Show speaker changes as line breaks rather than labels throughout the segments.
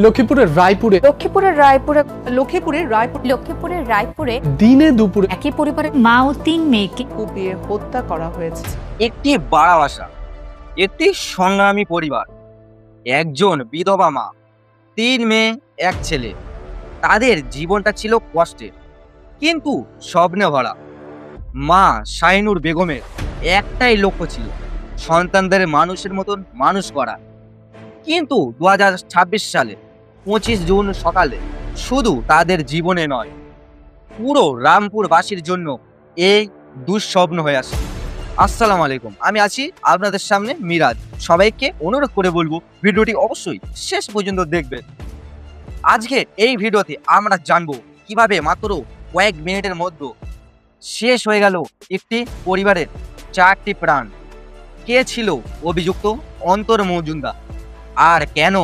লক্ষ্মীপুরের রায়পুরে
লক্ষ্মীপুরের রায়পুরে
দিনে দুপুরে
একই পরিবারের মা ও 3 মেয়েকে
কুপিয়ে হত্যা করা হয়েছে।
একটি বাড়া বাসা, একটি সংগ্রামী পরিবার, একজন বিধবা মা, 3 মেয়ে, 1 ছেলে। তাদের জীবনটা ছিল কষ্টের কিন্তু স্বপ্নে ভরা। মা শাহিনুর বেগমের একটাই লক্ষ্য ছিল সন্তানদের মানুষের মতন মানুষ করা। কিন্তু 2026 সালে 25 জুন সকালে শুধু তাদের জীবনে নয়, পুরো রামপুরবাসীর জন্য এই দুঃস্বপ্ন হয়ে আসে। আসসালামু আলাইকুম, আমি আছি আপনাদের সামনে মিরাজ। সবাইকে অনুরোধ করে বলবো ভিডিওটি অবশ্যই শেষ পর্যন্ত দেখবেন। আজকে এই ভিডিওতে আমরা জানবো কিভাবে মাত্র কয়েক মিনিটের মধ্যে শেষ হয়ে গেল একটি পরিবারের 4টি প্রাণ। কে ছিল অভিযুক্ত অন্তর মজুমদার, আর কেন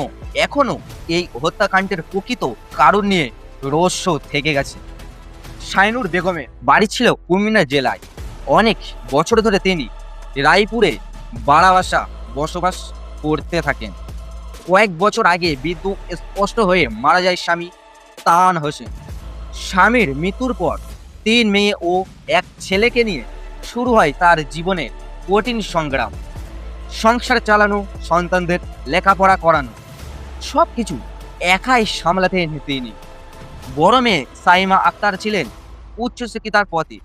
এখনো এই হত্যাকাণ্ডের প্রকৃত কারণ নিয়ে রহস্য থেকে গেছে। শাহিনুর বেগমের বাড়ি ছিল কুমিল্লা জেলায়। অনেক বছর ধরে তিনি রায়পুরে বাড়াবাসা বসবাস করতে থাকেন। কয়েক বছর আগে বিদ্যুৎ স্পষ্ট হয়ে মারা যায় স্বামী তান হোসেন। স্বামীর মৃত্যুর পর 3 মেয়ে ও 1 ছেলেকে নিয়ে শুরু হয় তার জীবনের কঠিন সংগ্রাম। সংসার চালানো, সন্তানদের লেখাপড়া করানো, সব কিছু একাই সামলাতে তিনি। বড় মেয়ে সাইমা আক্তার ছিলেন উচ্চশিক্ষিতার পথে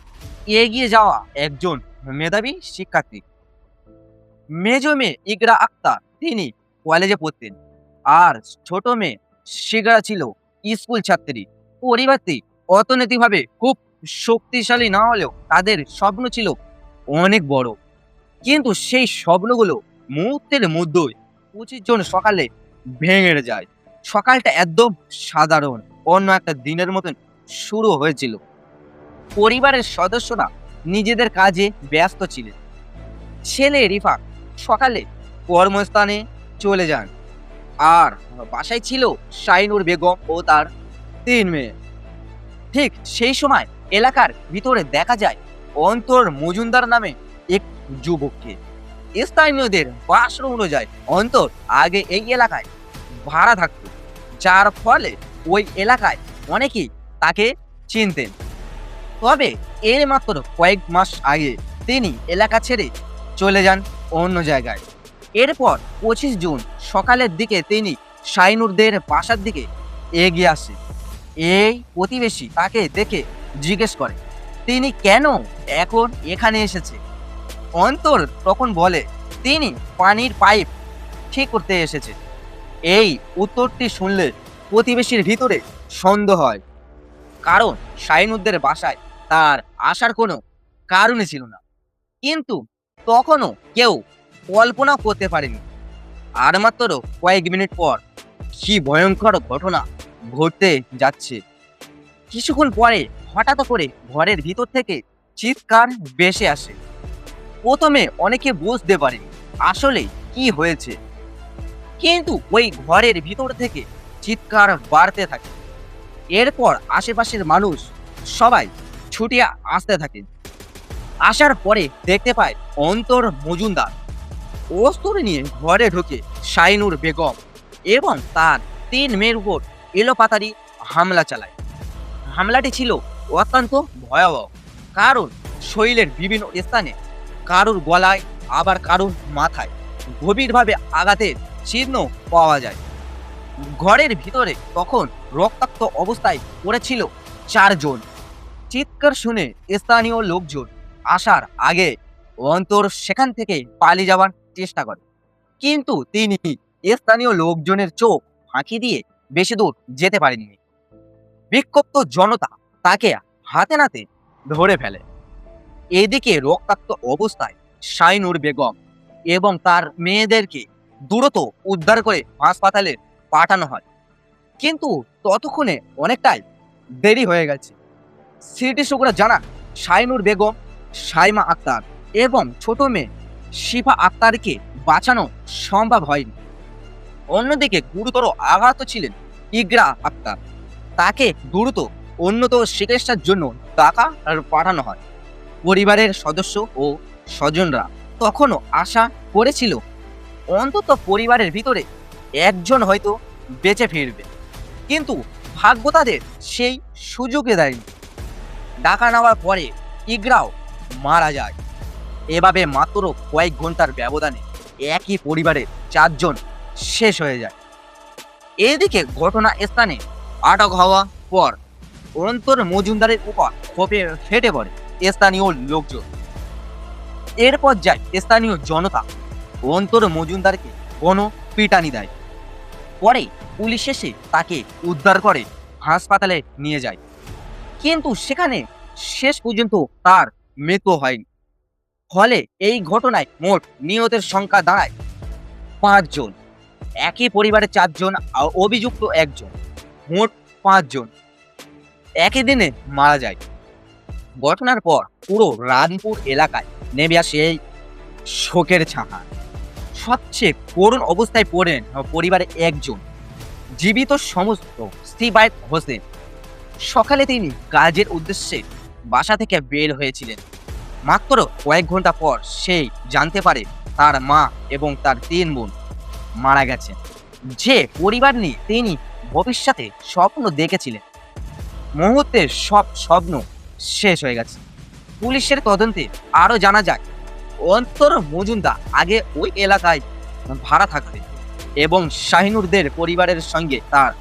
এগিয়ে যাওয়া একজন মেধাবী শিক্ষার্থী। মেজ মেয়ে ইকরা আক্তার তিনি কলেজে পড়তেন, আর ছোট মেয়ে শিগরা ছিল স্কুল ছাত্রী। পরিবারটি অর্থনৈতিকভাবে খুব শক্তিশালী না হলেও তাদের স্বপ্ন ছিল অনেক বড়। কিন্তু সেই স্বপ্নগুলো মুহূর্তের মধ্যেই 25 জন সকালে ভেঙে যায়। সকালটা একদম সাধারণ অন্য একটা দিনের মতন শুরু হয়েছিল। পরিবারের সদস্যরা নিজেদের কাজে ব্যস্ত ছিলেন। ছেলে রিফাক সকালে কর্মস্থানে চলে যান, আর বাসায় ছিল শাহিনুর বেগম ও তার 3 মেয়ে। ঠিক সেই সময় এলাকার ভিতরে দেখা যায় অন্তর মজুমদার নামে এক যুবককে। স্থানীয়দের ভাষ্য অনুযায়ী অন্তর আগে এই এলাকায় ভাড়া থাকত, যার ফলে ওই এলাকায় অনেকেই তাকে চিনতেন। তবে এর মাত্র কয়েক মাস আগে তিনি এলাকা ছেড়ে চলে যান অন্য জায়গায়। এরপর 25 জুন সকালের দিকে তিনি শাহিনুরদের বাসার দিকে এগিয়ে আসে। এই প্রতিবেশী তাকে দেখে জিজ্ঞেস করে তিনি কেন এখন এখানে এসেছে। অন্তর তখন বলে তিনি পানির পাইপ ঠিক করতে এসেছে। এই উত্তরটি শুনলে প্রতিবেশীর ভিতরে সন্দেহ হয়, কারণ শাহিনুরদের বাসায় তার আসার কোনো কারণই ছিল না। কিন্তু তখনও কেউ কল্পনা করতে পারেনি আর মাত্র কয়েক মিনিট পর কি ভয়ঙ্কর ঘটনা ঘটতে যাচ্ছে। কিছুক্ষণ পরে হঠাৎ করে ঘরের ভিতর থেকে চিৎকার ভেসে আসে। প্রথমে অনেকে বুঝতে পারেনি আসলে কি হয়েছে, কিন্তু ওই ঘরের ভিতর থেকে চিৎকার বাড়তে থাকে। এরপর আশেপাশের মানুষ সবাই ছুটে আসতে থাকে। আসার পরে দেখতে পায় অন্তর মজুমদার অস্ত্র নিয়ে ঘরে ঢুকে শাহিনুর বেগম এবং তার 3 মেয়ের উপর এলোপাতাড়ি হামলা চালায়। হামলাটি ছিল অত্যন্ত ভয়াবহ, কারণ শরীরের বিভিন্ন স্থানে, কারুর গলায় আবার কারুর মাথায় গভীরভাবে আঘাতের চিহ্ন পাওয়া যায়। ঘরের ভিতরে তখন রক্তাক্ত অবস্থায় পড়েছিল 4 জন। চিৎকার শুনে স্থানীয় লোকজন আসার আগে অন্তর সেখান থেকে পালিয়ে যাওয়ার চেষ্টা করে, কিন্তু তিনি স্থানীয় লোকজনের চোখ ফাঁকি দিয়ে বেশি দূর যেতে পারেননি। বিক্ষুব্ধ জনতা তাকে হাতে নাতে ধরে ফেলে। এদিকে রক্তাক্ত অবস্থায় শাহিনুর বেগম এবং তার মেয়েদেরকে দ্রুত উদ্ধার করে হাসপাতালে পাঠানো হয়, কিন্তু ততক্ষণে অনেকটাই দেরি হয়ে গেছে। সিটি সুকরা জানা শাহিনুর বেগম, সাইমা আক্তার এবং ছোট মেয়ে শিফা আক্তারকে বাঁচানো সম্ভব হয়নি। অন্যদিকে গুরুতর আঘাত ছিলেন ইকরা আক্তার, তাকে দ্রুত উন্নত চিকিৎসার জন্য ঢাকা পাঠানো হয়। পরিবারের সদস্য ও স্বজনরা তখনও আশা করেছিল অন্তত পরিবারের ভিতরে একজন হয়তো বেঁচে ফিরবে, কিন্তু ভাগ্য তাদের সেই সুযোগে দেয়নি। ডাকা নেওয়ার পরে ইগরাও মারা যায়। এভাবে মাত্র কয়েক ঘন্টার ব্যবধানে একই পরিবারের 4 জন শেষ হয়ে যায়। এদিকে ঘটনা স্থানে আটক হওয়া পর অন্তর মজুমদারের উপর ক্ষোভে ফেটে পড়ে স্থানীয় লোকজন। এরপর যায় স্থানীয় জনতা অন্তর মজুমদারকে পিটানি দেয়। পরে পুলিশ এসে তাকে উদ্ধার করে হাসপাতালে নিয়ে যায়, কিন্তু সেখানে শেষ পর্যন্ত তার মৃত্যু হয়নি। ফলে এই ঘটনায় মোট নিহতের সংখ্যা দাঁড়ায় 5 জন। একই পরিবারের 4 জন আর অভিযুক্ত 1 জন, মোট 5 জন একই দিনে মারা যায়। ঘটনার পর পুরো রানপুর এলাকায় নেমে আসে এই শোকের ছায়া। সবচেয়ে করুণ অবস্থায় পড়েন পরিবারের 1 জন, জীবিত সমস্ত সিবায়েত হোসেন। সকালে তিনি কাজের উদ্দেশ্যে বাসা থেকে বের হয়েছিলেন। মাত্র কয়েক ঘন্টা পর সেই জানতে পারে তার মা এবং তার 3 বোন মারা গেছে। যে পরিবার নিয়ে তিনি ভবিষ্যতে স্বপ্ন দেখেছিলেন, মুহূর্তে সব স্বপ্ন শেষ হয়ে গেছে। পুলিশের তদন্তে আরো জানা যায় অন্তর মজুমদার আগে ওই এলাকায় ভাড়া থাকতেন এবং শাহিনুরদের পরিবারের সঙ্গে তার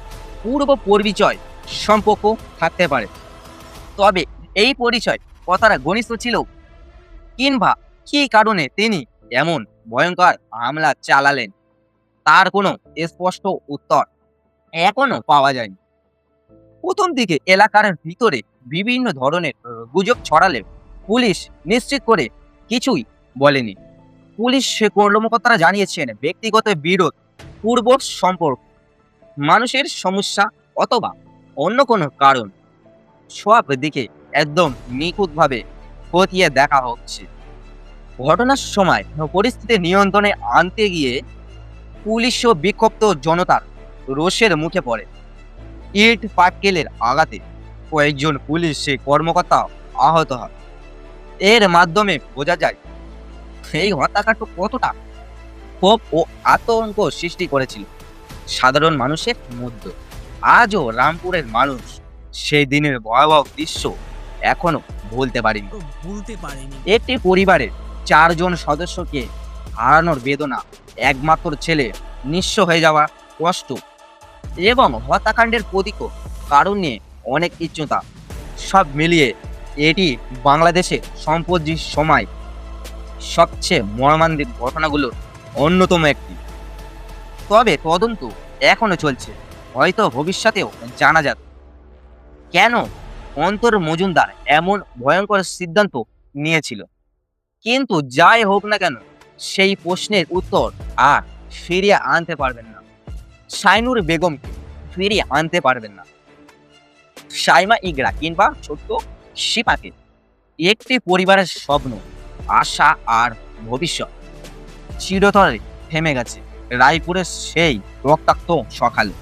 পূর্ব পরিচয় সম্পর্ক থাকতে পারে। তবে এই পরিচয় কতটা ঘনিষ্ঠ ছিল কিংবা কী কারণে তিনি এমন ভয়ঙ্কর হামলা চালালেন তার কোনো স্পষ্ট উত্তর এখনো পাওয়া যায়নি। প্রথম দিকে এলাকার ভিতরে বিভিন্ন ধরনের গুজব ছড়ালে পুলিশ নিশ্চিত করে কিছুই বলেনি। পুলিশ কর্মকর্তারা জানিয়েছেন ব্যক্তিগত বিরোধ, পূর্ব সম্পর্ক, মানুষের সমস্যা অথবা অন্য কোনো কারণ, সব দিকে একদম নিখুঁতভাবে খতিয়ে দেখা হচ্ছে। ঘটনার সময় পরিস্থিতি নিয়ন্ত্রণে আনতে গিয়ে পুলিশ ও বিক্ষুব্ধ জনতার রোষের মুখে পড়ে। ইট পাটকেলের আঘাতে কয়েকজন পুলিশ কর্মকর্তা আহত হয়। এর মাধ্যমে বোঝা যায় এই হত্যাকাণ্ড কতটা ক্ষোভ ও আতঙ্ক সৃষ্টি করেছিল সাধারণ মানুষের মধ্যে। আজও রামপুরের মানুষ সেই দিনের ভয়াবহ দৃশ্য এখনো ভুলতে পারেনি। একটি পরিবারের 4 জন সদস্যকে হারানোর বেদনা, একমাত্র ছেলে নিঃস্ব হয়ে যাওয়া কষ্ট এবং হত্যাকাণ্ডের প্রতীক কারণ নিয়ে অনেক ইচ্ছুতা, সব মিলিয়ে এটি বাংলাদেশের সম্প্রতির সময় সবচেয়ে মর্মান্তিক ঘটনাগুলোর অন্যতম একটি। তবে তদন্ত এখনো চলছে, হয়তো ভবিষ্যতেও জানা যাবে কেন অন্তর মজুমদার এমন ভয়ঙ্কর সিদ্ধান্ত নিয়েছিল। কিন্তু যাই হোক না কেন, সেই প্রশ্নের উত্তর আর ফিরিয়ে আনতে পারবেন না। শাইনুর বেগমকে ফিরিয়ে আনতে পারবেন না, সাইমা ইগরা কিংবা ছোট্ট শিপাকে। একটি পরিবারের স্বপ্ন, আশা আর ভবিষ্যৎ চিরতরে থেমে গেছে রায়পুরের সেই রক্তাক্ত সকালে।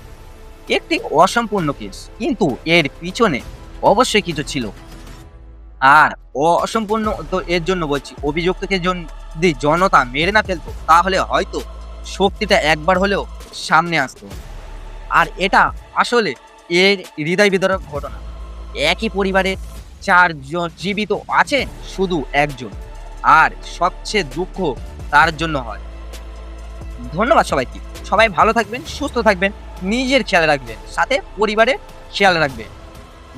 একটি অসম্পূর্ণ কেস, কিন্তু এর পিছনে অবশ্যই কিছু ছিল। আর অসম্পূর্ণ তো এর জন্য বলছি, অভিযুক্তকে যদি জনতা মেরে না ফেলতো তাহলে হয়তো শক্তিটা একবার হলেও সামনে আসতো। আর এটা আসলে এর হৃদয় বিদারক ঘটনা। একই পরিবারে 4 জন জীবিত আছে শুধু 1 জন, আর সবচেয়ে দুঃখ তার জন্য হয়। ধন্যবাদ সবাইকে। সবাই ভালো থাকবেন, সুস্থ থাকবেন, নিজের খেয়াল রাখবেন, সাথে পরিবারের খেয়াল রাখবেন।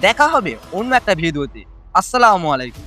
দেখা হবে অন্য একটা ভিডিওতে। আসসালামু আলাইকুম।